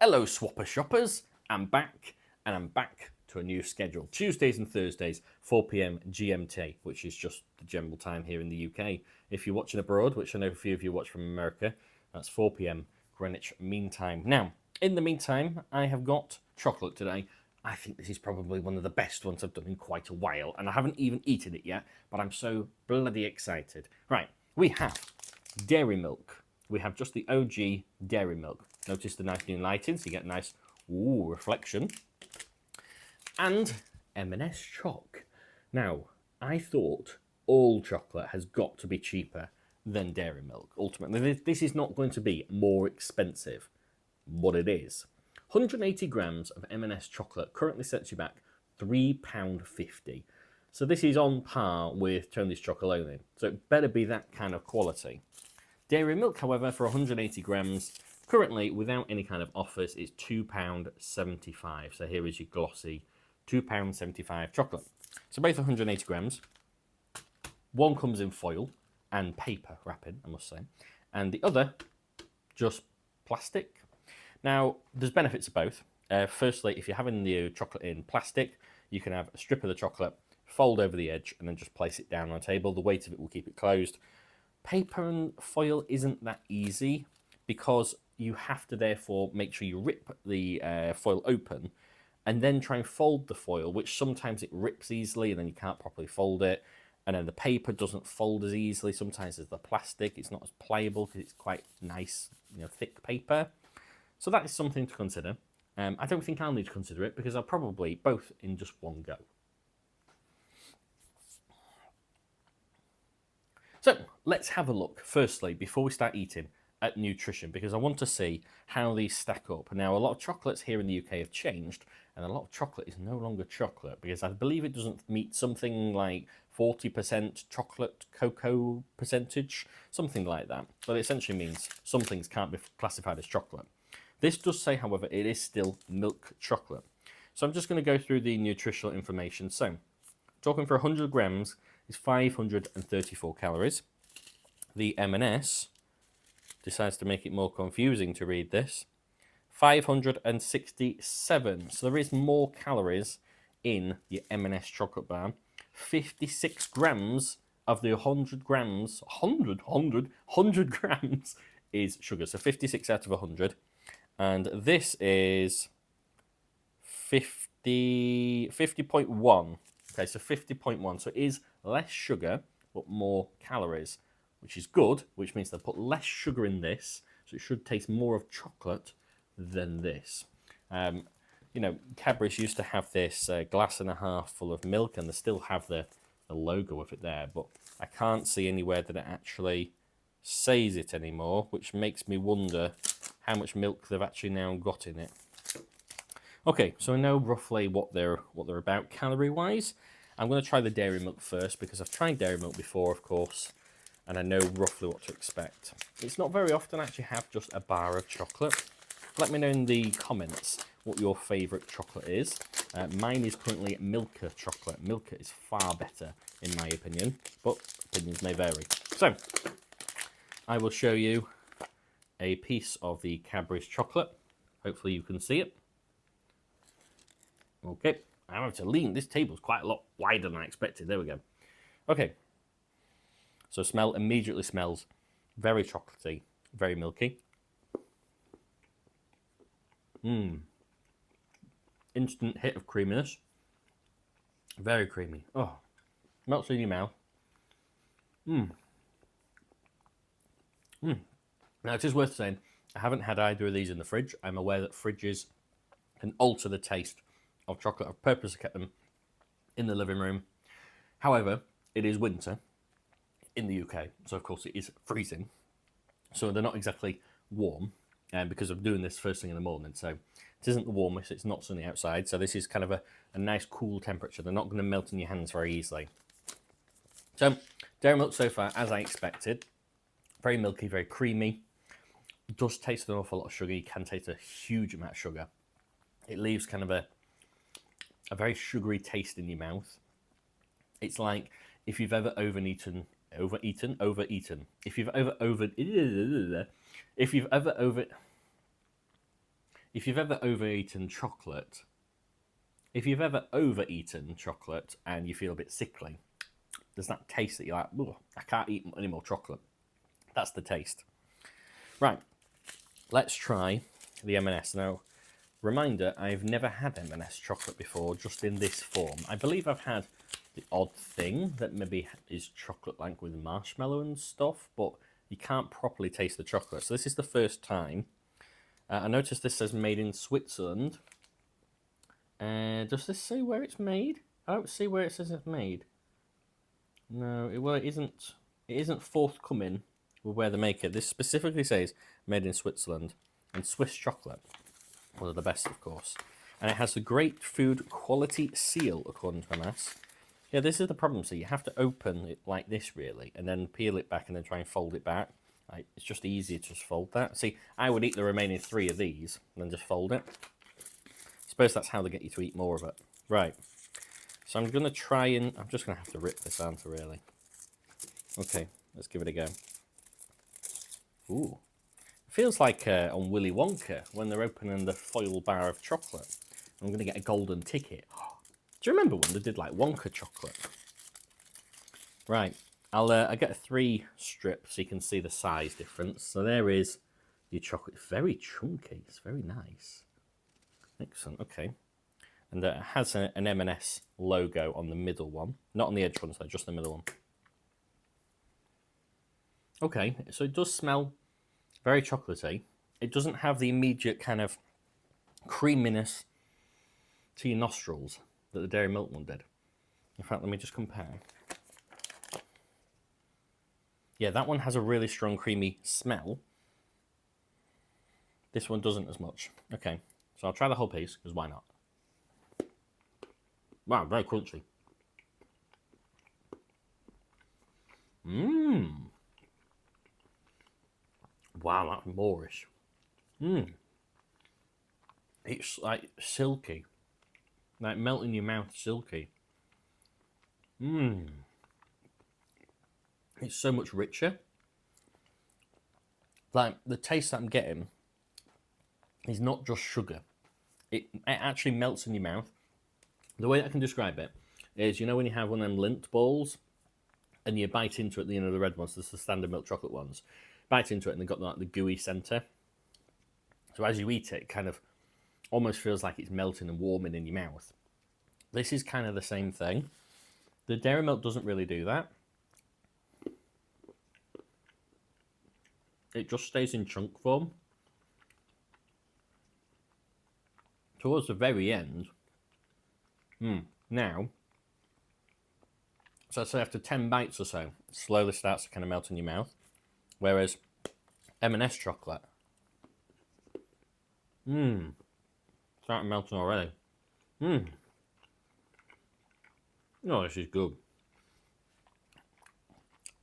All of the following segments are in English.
Hello Swapper Shoppers, I'm back and I'm back to a new schedule. Tuesdays and Thursdays, 4 p.m. GMT, which is just the general time here in the UK. If you're watching abroad, which I know a few of you watch from America, that's 4 p.m. Greenwich Mean Time. Now, in the meantime, I have got chocolate today. I think this is probably one of the best ones I've done in quite a while, and I haven't even eaten it yet, but I'm so bloody excited. Right, we have dairy milk. We have just the OG dairy milk. Notice the nice new lighting, so you get a nice reflection. And M&S Choc. Now, I thought all chocolate has got to be cheaper than dairy milk. Ultimately, this is not going to be more expensive, but it is. 180 grams of M&S chocolate currently sets you back £3.50. So this is on par with Tony's Chocolonely. So it better be that kind of quality. Dairy milk, however, for 180 grams, currently without any kind of offers, is £2.75. So here is your glossy £2.75 chocolate. So both 180 grams. One comes in foil and paper wrapping, I must say, and the other just plastic. Now, there's benefits of both. Firstly, if you're having the chocolate in plastic, you can have a strip of the chocolate, fold over the edge, and then just place it down on a table. The weight of it will keep it closed. Paper and foil isn't that easy because you have to therefore make sure you rip the foil open and then try and fold the foil, which sometimes it rips easily and then you can't properly fold it. And then the paper doesn't fold as easily sometimes as the plastic. It's not as pliable because it's quite nice, thick paper. So that is something to consider. I don't think I'll need to consider it because I'll probably both in just one go. So let's have a look, firstly, before we start eating, at nutrition, because I want to see how these stack up. Now, a lot of chocolates here in the UK have changed, and a lot of chocolate is no longer chocolate, because I believe it doesn't meet something like 40% chocolate cocoa percentage, something like that. But it essentially means some things can't be classified as chocolate. This does say, however, it is still milk chocolate. So I'm just going to go through the nutritional information. So, talking for 100 grams is 534 calories. The M&S decides to make it more confusing to read this. 567. So there is more calories in the M&S chocolate bar. 56 grams of the 100 grams, 100 grams is sugar. So 56 out of 100. And this is 50.1. Okay, so 50.1. So it is less sugar, but more calories, which is good, which means they'll put less sugar in this, so it should taste more of chocolate than this. Cadbury's used to have this glass and a half full of milk, and they still have the logo of it there, but I can't see anywhere that it actually says it anymore, which makes me wonder how much milk they've actually now got in it. Okay, so I know roughly what they're about calorie-wise. I'm going to try the dairy milk first because I've tried dairy milk before, of course, and I know roughly what to expect. It's not very often I actually have just a bar of chocolate. Let me know in the comments what your favourite chocolate is. Mine is currently Milka chocolate. Milka is far better, in my opinion, but opinions may vary. So, I will show you a piece of the Cadbury's chocolate. Hopefully you can see it. Okay, I have to lean. This table's quite a lot wider than I expected. There we go. Okay. So smell immediately smells very chocolatey, very milky. Instant hit of creaminess. Very creamy. Oh, melts in your mouth. Now, it is worth saying, I haven't had either of these in the fridge. I'm aware that fridges can alter the taste of chocolate. I've purposely kept them in the living room. However, it is winter in the UK, so of course it is freezing. So they're not exactly warm, because I'm doing this first thing in the morning. So it isn't the warmest, it's not sunny outside. So this is kind of a nice cool temperature. They're not going to melt in your hands very easily. So dairy milk so far, as I expected. Very milky, very creamy. It does taste an awful lot of sugar. You can taste a huge amount of sugar. It leaves kind of a very sugary taste in your mouth. It's like if you've ever overeaten. If you've ever if you've ever overeaten chocolate, and you feel a bit sickly, there's that taste that you're like, oh, I can't eat any more chocolate. That's the taste. Right, let's try the M&S. Now, reminder, I've never had M&S chocolate before, just in this form. I believe I've had the odd thing that maybe is chocolate like with marshmallow and stuff, but you can't properly taste the chocolate. So this is the first time. I noticed this says made in Switzerland. Does this say where it's made? I don't see where it says it's made. No, it isn't. It isn't forthcoming with where they make it. This specifically says made in Switzerland, and Swiss chocolate, one of the best, of course. And it has the Great Food Quality seal, according to M&S. Yeah, this is the problem. So you have to open it like this, really, and then peel it back and then try and fold it back. It's just easier to just fold that. See, I would eat the remaining 3 of these and then just fold it. I suppose that's how they get you to eat more of it. Right. So I'm going to try and... I'm just going to have to rip this, aren't I, really? Okay, let's give it a go. Ooh. It feels like on Willy Wonka when they're opening the foil bar of chocolate. I'm going to get a golden ticket. Do you remember when they did like Wonka chocolate? Right. I'll get a 3 strip so you can see the size difference. So there is your chocolate. Very chunky. It's very nice. Excellent. Okay. And it has an M&S logo on the middle one. Not on the edge one, so just the middle one. Okay. So it does smell very chocolatey. It doesn't have the immediate kind of creaminess to your nostrils that the Dairy Milk one did. In fact, let me just compare. Yeah, that one has a really strong creamy smell. This one doesn't as much. Okay, so I'll try the whole piece, because why not? Wow, very crunchy. Mmm. Wow, that's moreish. Mmm. It's like silky. Like melt in your mouth, silky. Mmm. It's so much richer. Like, the taste that I'm getting is not just sugar. It actually melts in your mouth. The way I can describe it is, you know when you have one of them Lindt balls and you bite into it, you know, the red ones, the standard milk chocolate ones, bite into it and they've got like the gooey centre. So as you eat it, it kind of almost feels like it's melting and warming in your mouth. This is kind of the same thing. The Dairy Milk doesn't really do that. It just stays in chunk form. Towards the very end, now, so I'd say after 10 bites or so, it slowly starts to kind of melt in your mouth. Whereas M&S chocolate, starting melting already. Oh, this is good.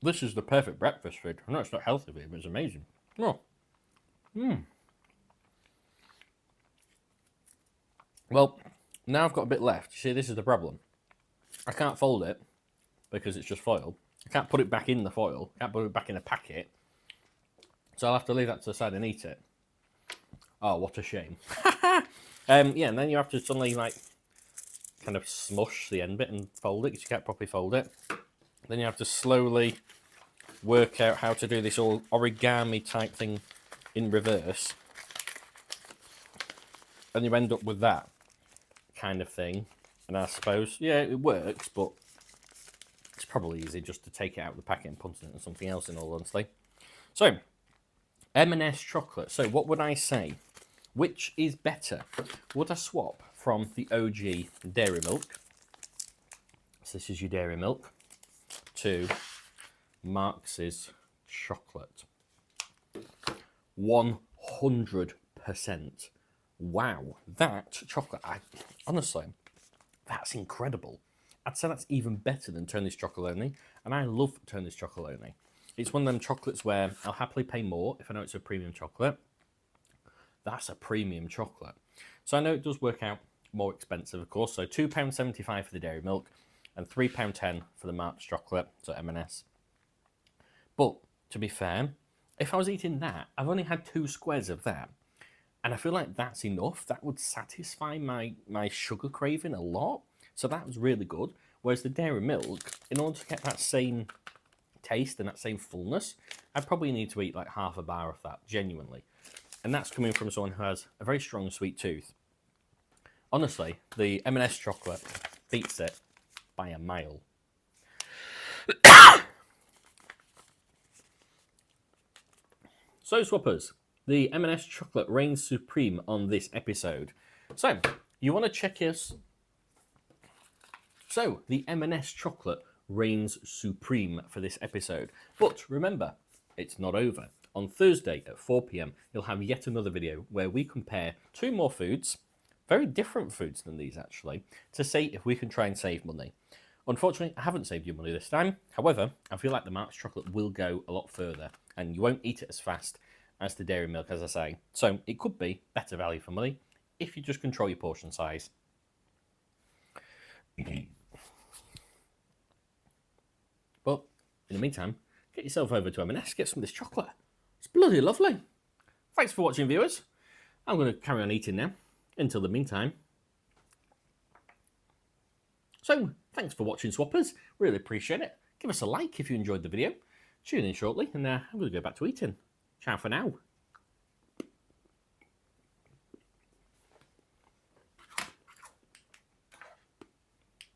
This is the perfect breakfast food. I know it's not healthy for you, but it's amazing. Oh. Well, now I've got a bit left. You see, this is the problem. I can't fold it because it's just foil. I can't put it back in the foil. I can't put it back in a packet. So I'll have to leave that to the side and eat it. Oh, what a shame. Yeah, and then you have to suddenly, like, kind of smush the end bit and fold it because you can't properly fold it. Then you have to slowly work out how to do this all origami type thing in reverse. And you end up with that kind of thing. And I suppose, yeah, it works, but it's probably easy just to take it out of the packet and put it into something else, in all honesty. So, M&S chocolate. So what would I say? Which is better? Would I swap from the OG Dairy Milk? So this is your Dairy Milk. To Marx's chocolate. 100%. Wow, that chocolate, honestly, that's incredible. I'd say that's even better than Tony's Chocolonely, and I love Tony's Chocolonely. It's one of them chocolates where I'll happily pay more if I know it's a premium chocolate. That's a premium chocolate. So I know it does work out more expensive, of course, so £2.75 for the Dairy Milk, and £3.10 for the Marx chocolate, so M&S. But, to be fair, if I was eating that, I've only had 2 squares of that. And I feel like that's enough. That would satisfy my sugar craving a lot. So that was really good. Whereas the dairy milk, in order to get that same taste and that same fullness, I'd probably need to eat like half a bar of that, genuinely. And that's coming from someone who has a very strong sweet tooth. Honestly, the M&S chocolate beats it by a mile. So, Swappers, the M&S chocolate reigns supreme on this episode. So, you want to check us... So, the M&S chocolate reigns supreme for this episode. But remember, it's not over. On Thursday at 4 p.m, you'll have yet another video where we compare two more foods, very different foods than these actually, to see if we can try and save money. Unfortunately, I haven't saved you money this time. However, I feel like the Marks chocolate will go a lot further and you won't eat it as fast as the dairy milk, as I say. So it could be better value for money if you just control your portion size. But in the meantime, get yourself over to M&S, get some of this chocolate. It's bloody lovely. Thanks for watching, viewers. I'm going to carry on eating now until the meantime. So, thanks for watching, Swappers. Really appreciate it. Give us a like if you enjoyed the video. Tune in shortly, and I'm going to go back to eating. Ciao for now.